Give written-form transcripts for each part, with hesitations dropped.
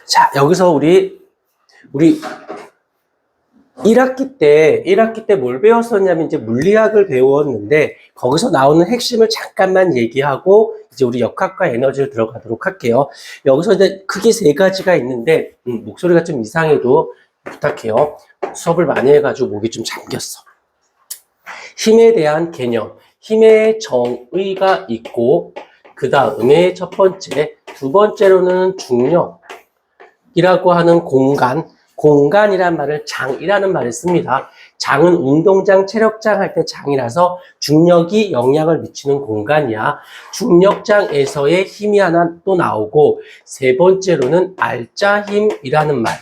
자, 여기서 우리 1학기 때 뭘 배웠었냐면 이제 물리학을 배웠는데 거기서 나오는 핵심을 잠깐만 얘기하고 이제 우리 역학과 에너지를 들어가도록 할게요. 여기서 이제 크게 세 가지가 있는데 목소리가 좀 이상해도 부탁해요. 수업을 많이 해가지고 목이 좀 잠겼어. 힘에 대한 개념, 힘의 정의가 있고 그 다음에 첫 번째, 두 번째로는 중력이라고 하는 공간이란 말을 장이라는 말을 씁니다. 장은 운동장, 체력장 할 때 장이라서 중력이 영향을 미치는 공간이야. 중력장에서의 힘이 하나 또 나오고 세 번째로는 알짜힘이라는 말.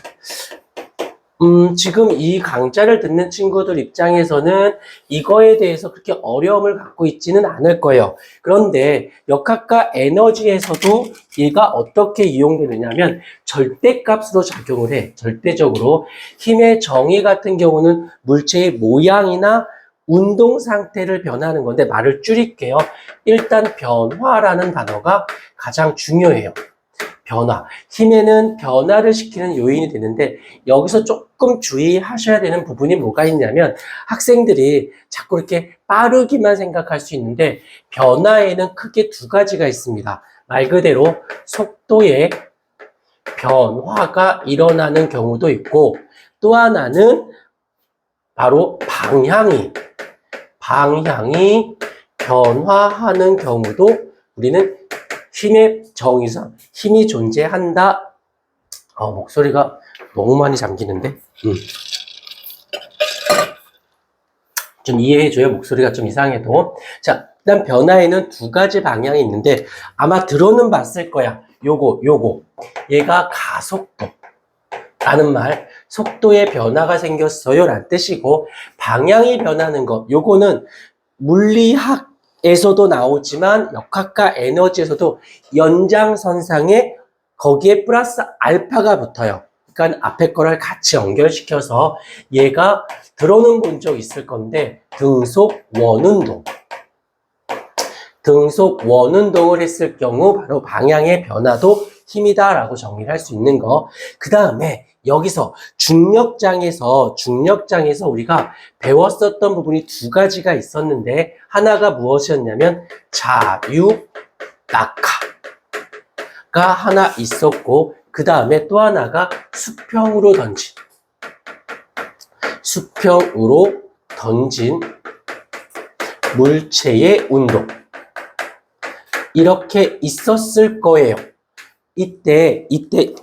지금 이 강좌를 듣는 친구들 입장에서는 이거에 대해서 그렇게 어려움을 갖고 있지는 않을 거예요. 그런데 역학과 에너지에서도 얘가 어떻게 이용되느냐면 절대값으로 작용을 해. 절대적으로. 힘의 정의 같은 경우는 물체의 모양이나 운동 상태를 변하는 건데 말을 줄일게요. 일단 변화라는 단어가 가장 중요해요. 변화. 힘에는 변화를 시키는 요인이 되는데 여기서 조금 주의하셔야 되는 부분이 뭐가 있냐면 학생들이 자꾸 이렇게 빠르기만 생각할 수 있는데 변화에는 크게 두 가지가 있습니다. 말 그대로 속도의 변화가 일어나는 경우도 있고 또 하나는 바로 방향이 변화하는 경우도 우리는 힘의 정의상 힘이 존재한다. 목소리가 너무 많이 잠기는데 좀 이해해줘요. 목소리가 좀 이상해도. 자, 일단 변화에는 두 가지 방향이 있는데 아마 들어는 봤을 거야. 요거 얘가 가속도라는 말, 속도의 변화가 생겼어요 라는 뜻이고 방향이 변하는 것, 요거는 물리학 에서도 나오지만 역학과 에너지에서도 연장선상에 거기에 플러스 알파가 붙어요. 그러니까 앞에 거를 같이 연결시켜서 얘가 들어는 본 적 있을 건데 등속 원운동을 했을 경우 바로 방향의 변화도 힘이다라고 정리를 할 수 있는 거. 그 다음에 여기서 중력장에서 우리가 배웠었던 부분이 두 가지가 있었는데 하나가 무엇이었냐면 자유, 낙하가 하나 있었고 그 다음에 또 하나가 수평으로 던진 물체의 운동. 이렇게 있었을 거예요. 이때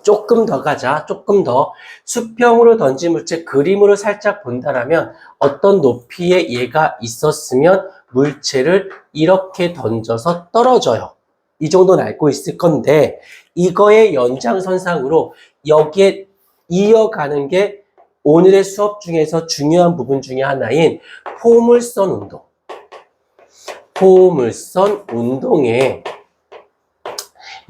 조금 더 가자. 조금 더 수평으로 던진 물체 그림으로 살짝 본다라면 어떤 높이에 얘가 있었으면 물체를 이렇게 던져서 떨어져요. 이 정도는 알고 있을 건데 이거의 연장선상으로 여기에 이어가는 게 오늘의 수업 중에서 중요한 부분 중에 하나인 포물선 운동의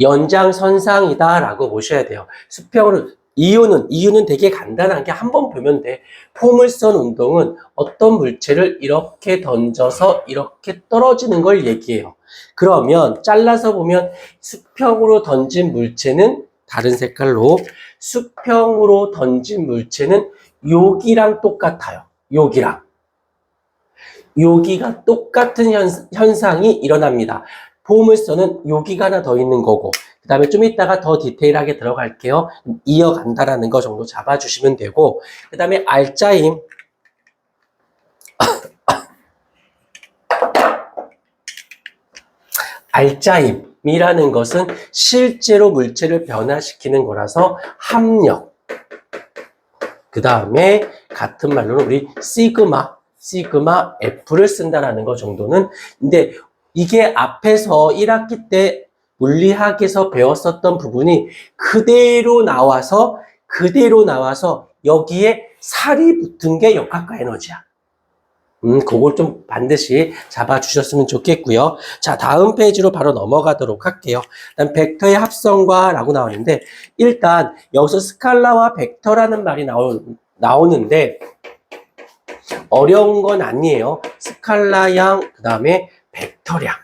연장선상이다라고 보셔야 돼요. 수평으로 이유는 되게 간단한 게 한 번 보면 돼. 포물선 운동은 어떤 물체를 이렇게 던져서 이렇게 떨어지는 걸 얘기해요. 그러면 잘라서 보면 수평으로 던진 물체는 다른 색깔로 수평으로 던진 물체는 여기랑 똑같아요. 여기가 똑같은 현상이 일어납니다. 포물선은 여기가 하나 더 있는 거고 그 다음에 좀 이따가 더 디테일하게 들어갈게요. 이어간다라는 거 정도 잡아주시면 되고 그 다음에 알짜힘이라는 것은 실제로 물체를 변화시키는 거라서 합력. 그 다음에 같은 말로는 우리 시그마 F를 쓴다라는 거 정도는 근데 이게 앞에서 1학기 때 물리학에서 배웠었던 부분이 그대로 나와서 여기에 살이 붙은 게 역학과 에너지야. 그걸 좀 반드시 잡아주셨으면 좋겠고요. 자, 다음 페이지로 바로 넘어가도록 할게요. 일단 벡터의 합성과 라고 나오는데 일단 여기서 스칼라와 벡터라는 말이 나오는데 어려운 건 아니에요. 스칼라양, 그 다음에 벡터량.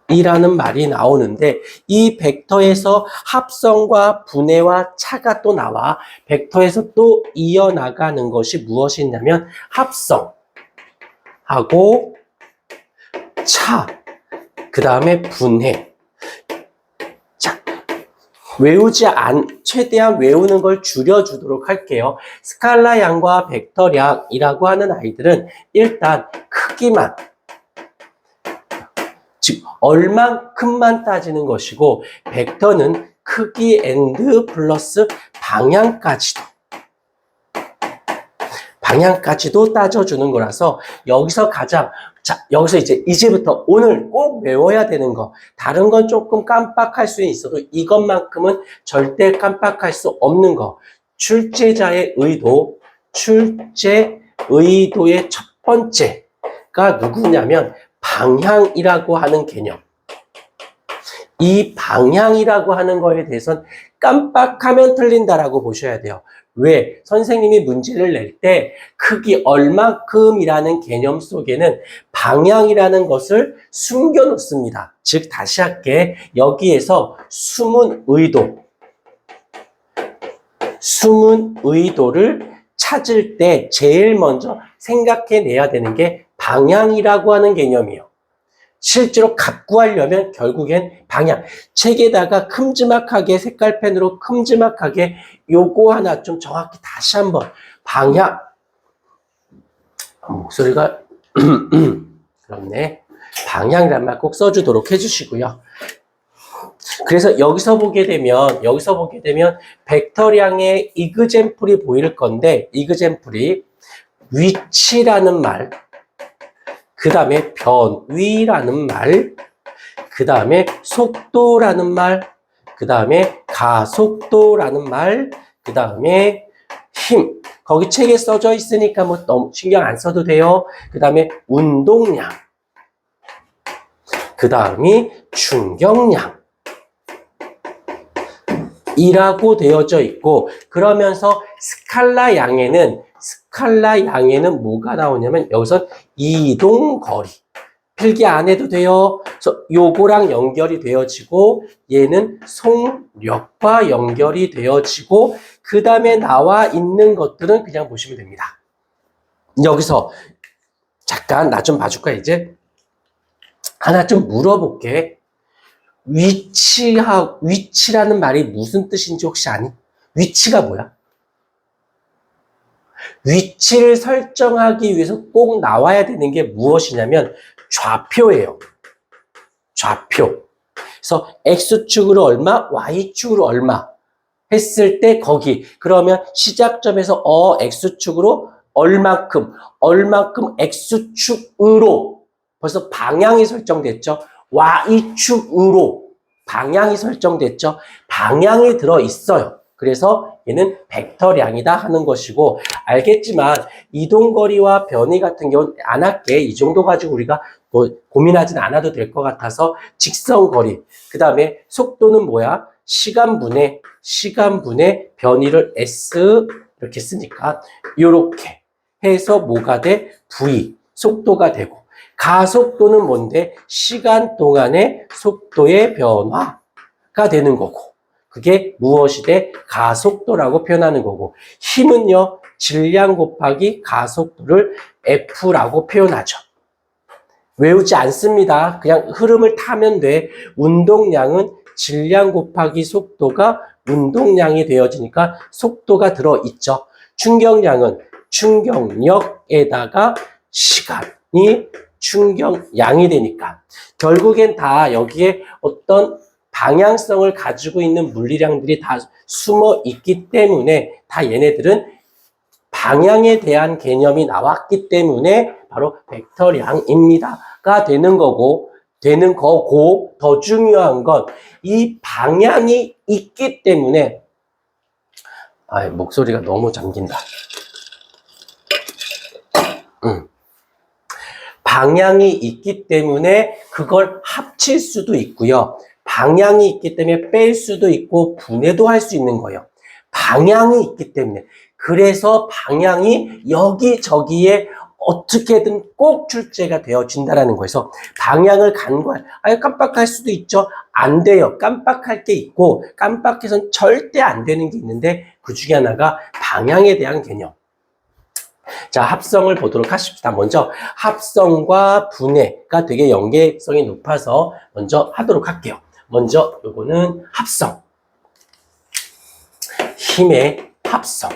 이라는 말이 나오는데 이 벡터에서 합성과 분해와 차가 또 나와 벡터에서 또 이어나가는 것이 무엇이 있냐면 합성하고 차, 그 다음에 분해. 자, 최대한 외우는 걸 줄여주도록 할게요. 스칼라양과 벡터량이라고 하는 아이들은 일단 크기만, 즉 얼만큼만 따지는 것이고 벡터는 크기 앤드 플러스 방향까지도 따져주는 거라서 여기서 여기서 이제부터 오늘 꼭 외워야 되는 거, 다른 건 조금 깜빡할 수 있어도 이것만큼은 절대 깜빡할 수 없는 거, 출제자의 의도, 출제 의도의 첫 번째가 누구냐면 방향이라고 하는 개념. 이 방향이라고 하는 거에 대해서는 깜빡하면 틀린다라고 보셔야 돼요. 왜? 선생님이 문제를 낼 때 크기 얼마큼이라는 개념 속에는 방향이라는 것을 숨겨 놓습니다. 즉, 다시 할게. 여기에서 숨은 의도를 찾을 때 제일 먼저 생각해내야 되는 게 방향이라고 하는 개념이에요. 실제로 값 구하려면 결국엔 방향. 책에다가 큼지막하게 색깔펜으로 큼지막하게 요거 하나 좀 정확히 다시 한번 방향. 목소리가 그렇네. 방향이란 말 꼭 써주도록 해주시고요. 그래서 여기서 보게 되면 벡터량의 이그젠플이 보일 건데 이그젠플이 위치라는 말, 그 다음에 변위라는 말, 그 다음에 속도라는 말, 그 다음에 가속도라는 말, 그 다음에 힘. 거기 책에 써져 있으니까 뭐 너무 신경 안 써도 돼요. 그 다음에 운동량, 그 다음이 충격량 이라고 되어져 있고, 그러면서 스칼라 양에는 뭐가 나오냐면 여기서 이동거리. 필기 안 해도 돼요. 그래서 요거랑 연결이 되어지고 얘는 속력과 연결이 되어지고 그 다음에 나와 있는 것들은 그냥 보시면 됩니다. 여기서 잠깐 나 좀 봐줄까 이제? 하나 좀 물어볼게. 위치라는 말이 무슨 뜻인지 혹시 아니? 위치가 뭐야? 위치를 설정하기 위해서 꼭 나와야 되는 게 무엇이냐면 좌표예요. 좌표. 그래서 X축으로 얼마, Y축으로 얼마 했을 때 거기. 그러면 시작점에서 X축으로 얼마큼 X축으로 벌써 방향이 설정됐죠. Y축으로 방향이 설정됐죠. 방향이 들어있어요. 그래서 얘는 벡터량이다 하는 것이고, 알겠지만 이동거리와 변이 같은 경우는 안 할게. 이 정도 가지고 우리가 뭐 고민하진 않아도 될 것 같아서 직선거리, 그 다음에 속도는 뭐야? 시간분의 변이를 S 이렇게 쓰니까 이렇게 해서 뭐가 돼? V, 속도가 되고, 가속도는 뭔데? 시간 동안의 속도의 변화가 되는 거고, 그게 무엇이 돼? 가속도라고 표현하는 거고, 힘은요, 질량 곱하기 가속도를 F라고 표현하죠. 외우지 않습니다. 그냥 흐름을 타면 돼. 운동량은 질량 곱하기 속도가 운동량이 되어지니까 속도가 들어있죠. 충격량은 충격력에다가 시간이 충격량이 되니까 결국엔 다 여기에 어떤 방향성을 가지고 있는 물리량들이 다 숨어 있기 때문에 다 얘네들은 방향에 대한 개념이 나왔기 때문에 바로 벡터량입니다가 되는 거고 더 중요한 건 이 방향이 있기 때문에 목소리가 너무 잠긴다. 방향이 있기 때문에 그걸 합칠 수도 있고요. 방향이 있기 때문에 뺄 수도 있고 분해도 할 수 있는 거예요. 방향이 있기 때문에. 그래서 방향이 여기저기에 어떻게든 꼭 출제가 되어진다라는 거에서 방향을 간과할, 깜빡할 수도 있죠. 안 돼요. 깜빡할 게 있고 깜빡해서는 절대 안 되는 게 있는데 그 중에 하나가 방향에 대한 개념. 자, 합성을 보도록 하십시다. 먼저 합성과 분해가 되게 연계성이 높아서 먼저 하도록 할게요. 먼저 요거는 합성. 힘의 합성.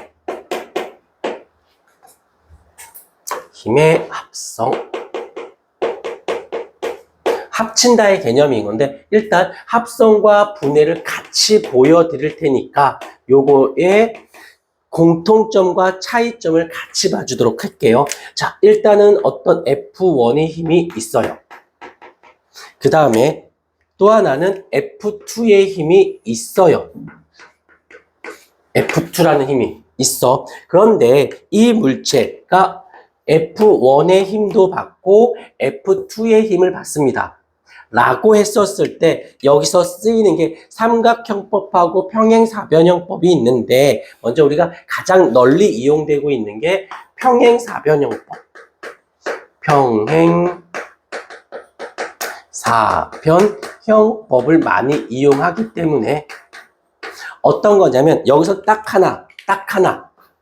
힘의 합성. 합친다의 개념인 건데 일단 합성과 분해를 같이 보여드릴 테니까 요거의 공통점과 차이점을 같이 봐주도록 할게요. 자, 일단은 어떤 F1의 힘이 있어요. 그 다음에 또 하나는 F2의 힘이 있어요. F2라는 힘이 있어. 그런데 이 물체가 F1의 힘도 받고 F2의 힘을 받습니다. 라고 했었을 때 여기서 쓰이는 게 삼각형법하고 평행사변형법이 있는데 먼저 우리가 가장 널리 이용되고 있는 게 평행사변형법. 평행사변형법을 많이 이용하기 때문에 어떤 거냐면 여기서 딱 하나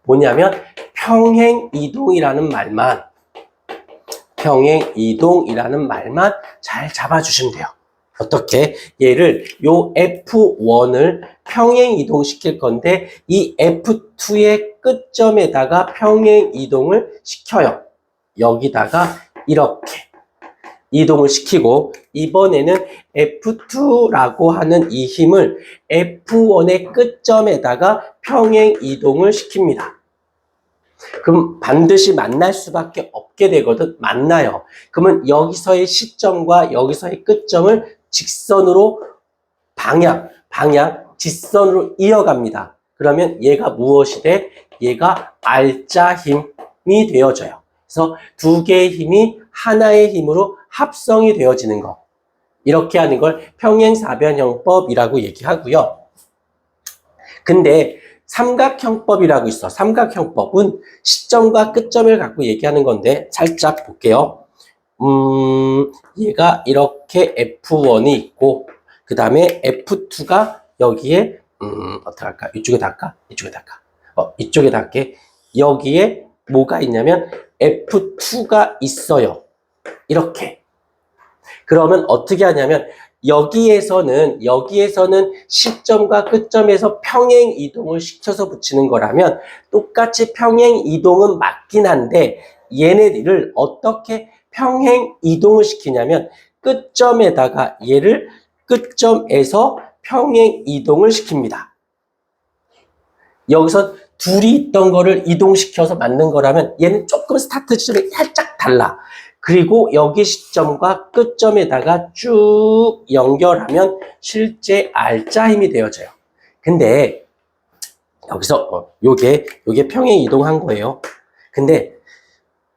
뭐냐면 평행이동이라는 말만 잘 잡아주시면 돼요. 어떻게? 얘를 요 F1을 평행이동시킬 건데 이 F2의 끝점에다가 평행이동을 시켜요. 여기다가 이렇게 이동을 시키고 이번에는 F2라고 하는 이 힘을 F1의 끝점에다가 평행이동을 시킵니다. 그럼 반드시 만날 수밖에 없게 되거든. 만나요. 그러면 여기서의 시점과 여기서의 끝점을 직선으로 직선으로 이어갑니다. 그러면 얘가 무엇이 돼? 얘가 R자 힘이 되어져요. 그래서 두 개의 힘이 하나의 힘으로 합성이 되어지는 거. 이렇게 하는 걸 평행사변형법이라고 얘기하고요. 근데 삼각형법이라고 있어. 삼각형법은 시점과 끝점을 갖고 얘기하는 건데 살짝 볼게요. 얘가 이렇게 F1이 있고 그 다음에 F2가 여기에 어떻게 할까? 이쪽에다 할까? 이쪽에다 할까? 이쪽에다 할게. 여기에 뭐가 있냐면 F2가 있어요. 이렇게. 그러면 어떻게 하냐면 여기에서는 시점과 끝점에서 평행 이동을 시켜서 붙이는 거라면 똑같이 평행 이동은 맞긴 한데 얘네들을 어떻게 평행 이동을 시키냐면 끝점에다가 얘를 끝점에서 평행 이동을 시킵니다. 여기서 둘이 있던 거를 이동시켜서 만든 거라면 얘는 조금 스타트 지점이 살짝 달라. 그리고 여기 시점과 끝점에다가 쭉 연결하면 실제 R자 힘이 되어져요. 근데 여기서 요게 평행 이동한 거예요. 근데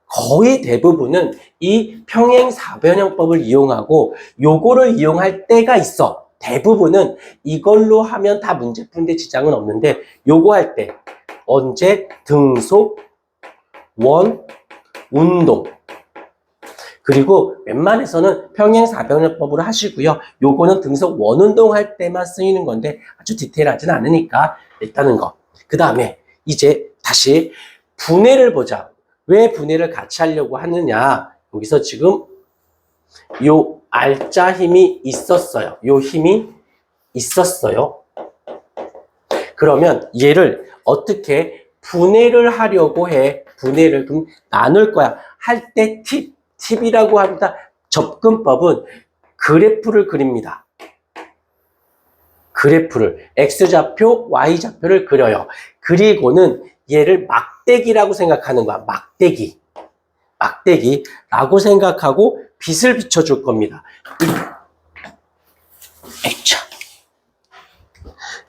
거의 대부분은 이 평행사변형법을 이용하고 요거를 이용할 때가 있어. 대부분은 이걸로 하면 다 문제 푸는데 지장은 없는데 요거 할 때 언제 등속, 원, 운동 그리고 웬만해서는 평행사변형법으로 하시고요. 요거는 등속 원운동 할 때만 쓰이는 건데 아주 디테일하진 않으니까 일단은 거. 그 다음에 이제 다시 분해를 보자. 왜 분해를 같이 하려고 하느냐. 여기서 지금 요 R자 힘이 있었어요. 요 힘이 있었어요. 그러면 얘를 어떻게 분해를 하려고 해. 분해를 그럼 나눌 거야. 할 때 팁이라고 합니다. 접근법은 그래프를 그립니다. 그래프를 X좌표, Y좌표를 그려요. 그리고는 얘를 막대기라고 생각하는 거야. 막대기라고 생각하고 빛을 비춰줄 겁니다.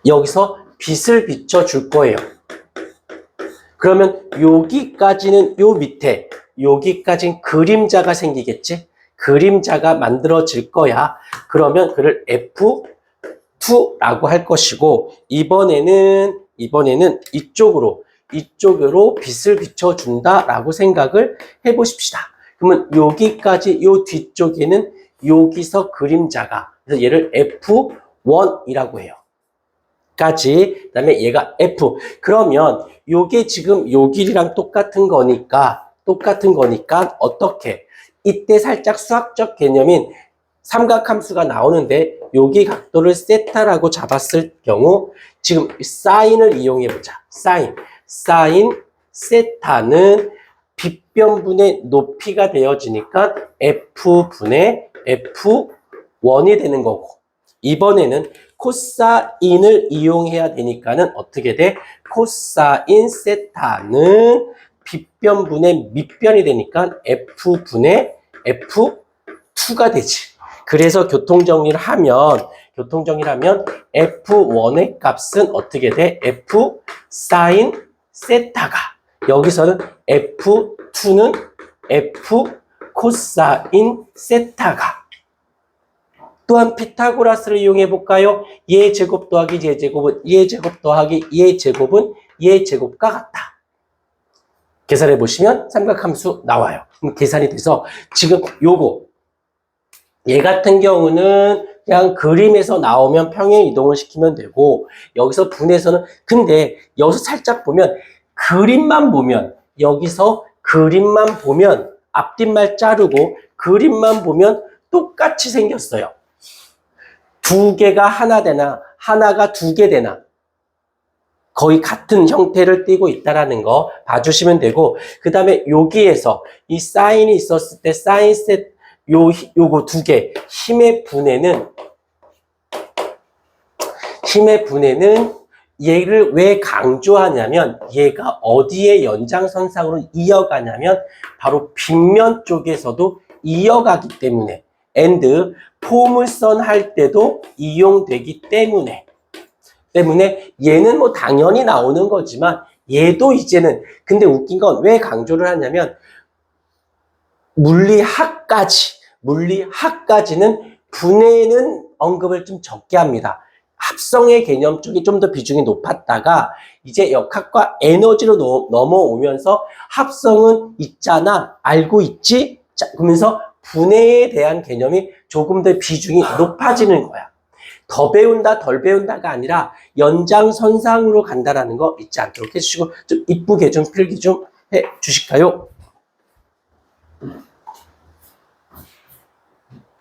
여기서 빛을 비춰줄 거예요. 그러면 여기까지는 요 밑에 여기까지는 그림자가 생기겠지? 그림자가 만들어질 거야. 그러면 그를 F2라고 할 것이고 이번에는 이쪽으로 이쪽으로 빛을 비춰준다라고 생각을 해보십시다. 그러면 여기까지 요 뒤쪽에는 여기서 그림자가, 그래서 얘를 F1이라고 해요. 까지. 그다음에 얘가 F. 그러면 요게 지금 요 길이랑 똑같은 거니까 어떻게? 이때 살짝 수학적 개념인 삼각함수가 나오는데 여기 각도를 세타라고 잡았을 경우 지금 사인을 이용해 보자. 사인 세타는 빗변분의 높이가 되어지니까 F분의 F1이 되는 거고, 이번에는 코사인을 이용해야 되니까는 어떻게 돼? 코사인 세타는 빗변분의 밑변이 되니까 F분의 F2가 되지. 그래서 교통정리를 하면 F1의 값은 어떻게 돼? F 사인 세타가, 여기서는 F2는 F 코사인 세타가. 또한 피타고라스를 이용해 볼까요? 얘 제곱 더하기 얘 제곱은 얘 제곱 더하기 얘 제곱은 얘 제곱과 같다. 계산해 보시면 삼각함수 나와요. 그럼 계산이 돼서 지금 요거 얘 같은 경우는 그냥 그림에서 나오면 평행 이동을 시키면 되고, 여기서 분해서는, 근데 여기서 살짝 보면 그림만 보면, 여기서 그림만 보면 앞뒷말 자르고 그림만 보면 똑같이 생겼어요. 두 개가 하나 되나 하나가 두 개 되나 거의 같은 형태를 띠고 있다라는 거 봐주시면 되고, 그 다음에 여기에서 이 사인이 있었을 때 사인 셋 요거 두 개 힘의 분해는 얘를 왜 강조하냐면 얘가 어디에 연장선상으로 이어가냐면 바로 빗면 쪽에서도 이어가기 때문에, and 포물선 할 때도 이용되기 때문에 얘는 뭐 당연히 나오는 거지만 얘도 이제는, 근데 웃긴 건 왜 강조를 하냐면 물리학까지는 분해는 언급을 좀 적게 합니다. 합성의 개념 쪽이 좀 더 비중이 높았다가 이제 역학과 에너지로 넘어오면서 합성은 있잖아, 알고 있지? 자, 그러면서 분해에 대한 개념이 조금 더 비중이 높아지는 거야. 더 배운다, 덜 배운다가 아니라 연장선상으로 간다라는 거 잊지 않도록 해주시고, 좀 이쁘게 좀 필기 좀 해 주실까요?